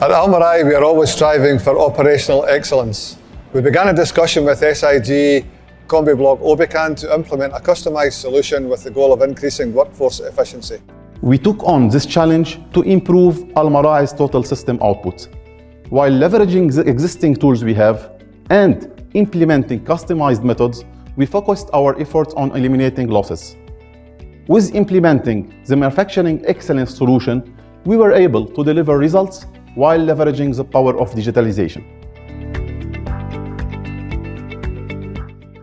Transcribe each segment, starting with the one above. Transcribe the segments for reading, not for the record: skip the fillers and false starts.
At Almarai, we are always striving for operational excellence. We began a discussion with SIG Combi Block Obican to implement a customised solution with the goal of increasing workforce efficiency. We took on this challenge to improve Almarai's total system output, while leveraging the existing tools we have and implementing customized methods. We focused our efforts on eliminating losses. With implementing the manufacturing excellence solution, we were able to deliver results while leveraging the power of digitalization.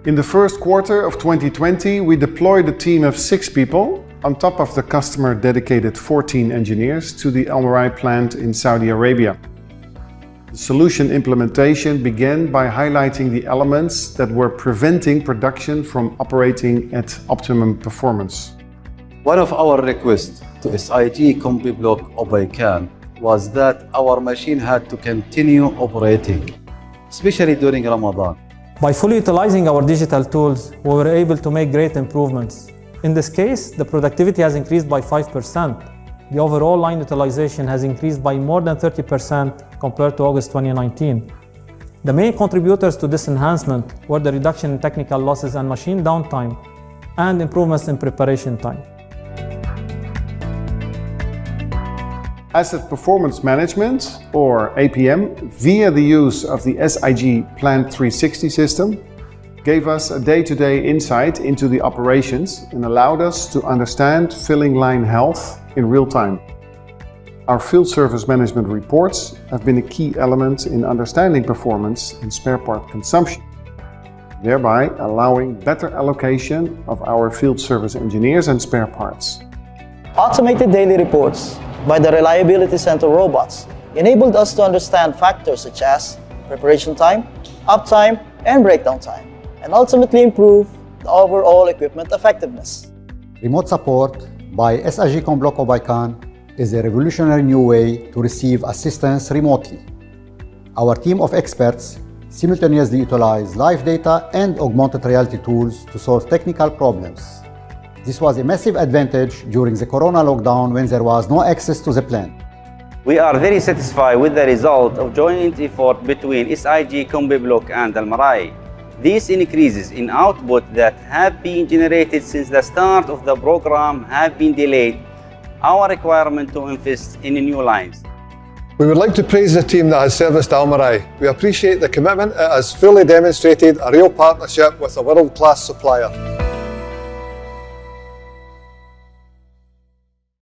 In the first quarter of 2020, we deployed a team of 6 people on top of the customer-dedicated 14 engineers to the Almarai plant in Saudi Arabia. The solution implementation began by highlighting the elements that were preventing production from operating at optimum performance. One of our requests to SIG Combi Block Obican was that our machine had to continue operating, especially during Ramadan. By fully utilizing our digital tools, we were able to make great improvements. In this case, the productivity has increased by 5%. The overall line utilization has increased by more than 30% compared to August 2019. The main contributors to this enhancement were the reduction in technical losses and machine downtime, and improvements in preparation time. Asset Performance Management, or APM, via the use of the SIG Plant 360 system, gave us a day-to-day insight into the operations and allowed us to understand filling line health in real time. Our field service management reports have been a key element in understanding performance and spare part consumption, thereby allowing better allocation of our field service engineers and spare parts. Automated daily reports by the Reliability Center robots enabled us to understand factors such as preparation time, uptime, and breakdown time, and ultimately improve the overall equipment effectiveness. Remote support by SIG Combi Block Obican is a revolutionary new way to receive assistance remotely. Our team of experts simultaneously utilize live data and augmented reality tools to solve technical problems. This was a massive advantage during the Corona lockdown when there was no access to the plant. We are very satisfied with the result of joint effort between SIG Combi Block and Almarai. These increases in output that have been generated since the start of the program have been delayed our requirement to invest in new lines. We would like to praise the team that has serviced Almarai. We appreciate the commitment. It has fully demonstrated a real partnership with a world-class supplier.